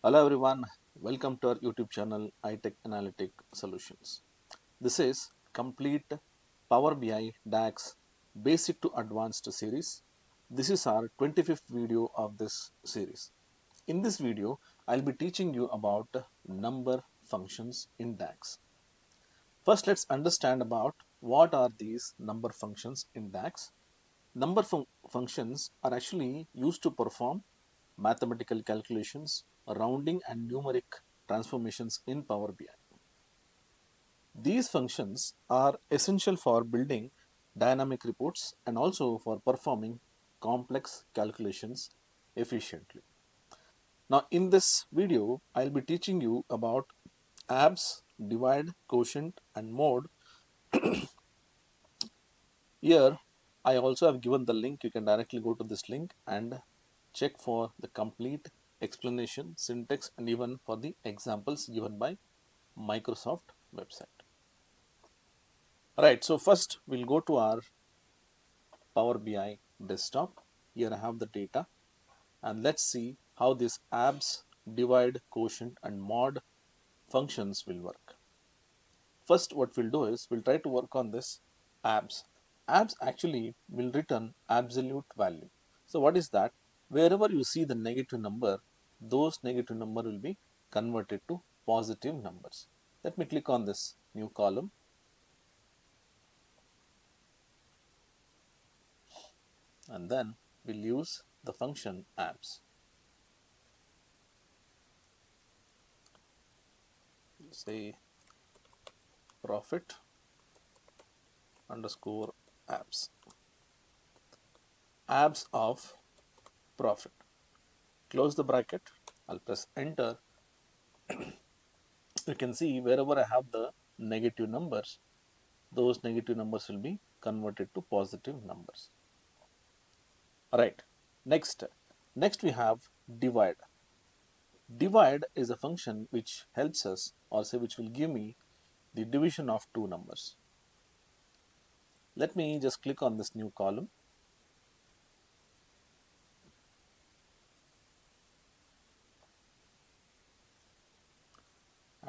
Hello everyone, welcome to our YouTube channel iTech Analytic Solutions. This is complete Power BI DAX Basic to Advanced series. This is our 25th video of this series. In this video, I'll be teaching you about number functions in DAX. First, let's understand about what are these number functions in DAX. Number functions are actually used to perform mathematical calculations, rounding and numeric transformations in Power BI. These functions are essential for building dynamic reports and also for performing complex calculations efficiently. Now in this video, I'll be teaching you about abs, divide, quotient and mode. Here I also have given the link. You can directly go to this link and check for the complete explanation, syntax and even for the examples given by Microsoft website. Alright, so first we'll go to our Power BI desktop. Here I have the data and let's see how this abs, divide, quotient and mod functions will work. First what we'll do is we'll try to work on this abs. Abs actually will return absolute value. So what is that? Wherever you see the negative number, those negative number will be converted to positive numbers. Let me click on this new column. And then we'll use the function abs. Say profit underscore abs. Abs of profit. Close the bracket. I'll press enter. You can see wherever I have the negative numbers, those negative numbers will be converted to positive numbers. Alright, next we have divide. Divide is a function which helps us, or say which will give me the division of two numbers. Let me just click on this new column.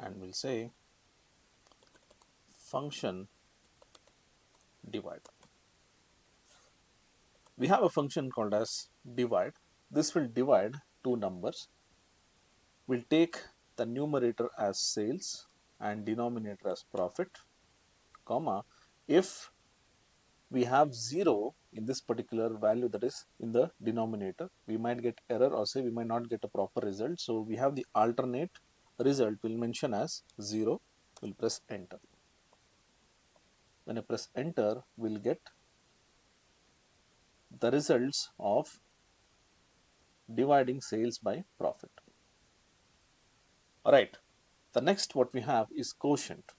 And we'll say function divide. We have a function called as divide. This will divide two numbers. We'll take the numerator as sales and denominator as profit, comma, if we have 0 in this particular value, that is in the denominator, we might get error or say we might not get a proper result. So we have the alternate result, we'll mention as 0. We'll press enter. When I press enter, we'll get the results of dividing sales by profit. Alright, the next what we have is quotient.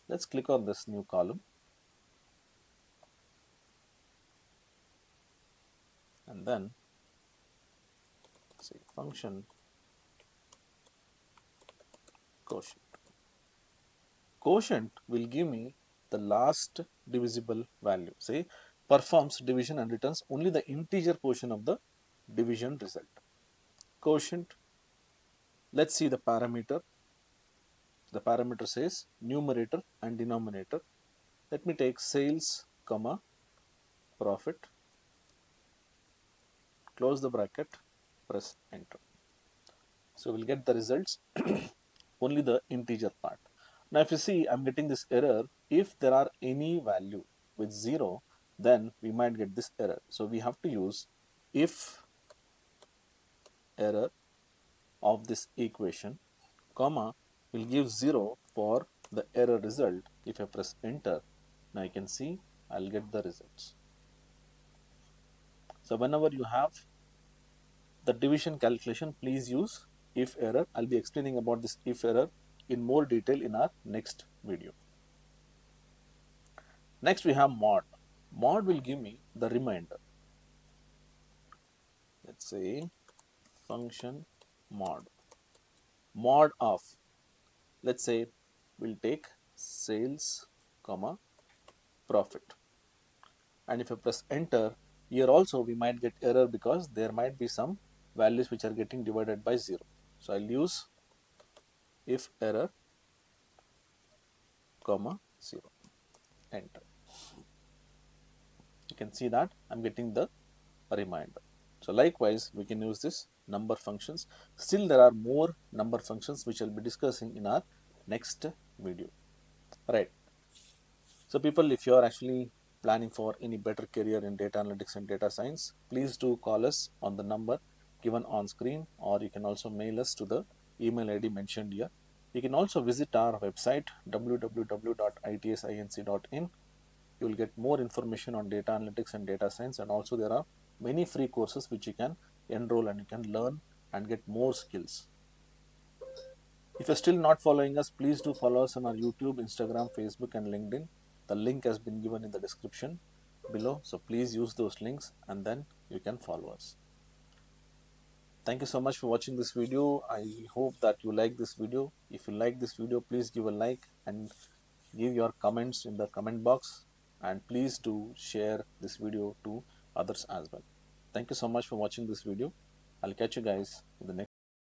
Let's click on this new column. And then say function quotient. Quotient will give me the last divisible value. Say performs division and returns only the integer portion of the division result. Quotient, let's see the parameter. The parameter says numerator and denominator. Let me take sales, comma, profit. Close the bracket, press enter. So we'll get the results only the integer part. Now if you see, I'm getting this error. If there are any value with 0, then we might get this error. So we have to use if error of this equation, comma, will give 0 for the error result. If I press enter, now you can see I'll get the results. So whenever you have the division calculation, please use if error. I'll be explaining about this if error in more detail in our next video. Next we have mod. Mod will give me the remainder. Let's say function mod. Mod of, let's say we'll take sales, comma, profit. And if I press enter, here also we might get error because there might be some values which are getting divided by 0. So I'll use if error comma 0, enter. You can see that I'm getting the reminder. So likewise, we can use this number functions. Still there are more number functions which I'll be discussing in our next video. Right. So people, if you are actually planning for any better career in data analytics and data science, please do call us on the number given on screen, or you can also mail us to the email ID mentioned here. You can also visit our website www.itsinc.in. You will get more information on data analytics and data science, and also there are many free courses which you can enroll and you can learn and get more skills. If you're still not following us, please do follow us on our YouTube, Instagram, Facebook and LinkedIn. The link has been given in the description below. So please use those links and then you can follow us. Thank you so much for watching this video. I hope that you like this video. If you like this video, please give a like and give your comments in the comment box. And please do share this video to others as well. Thank you so much for watching this video. I'll catch you guys in the next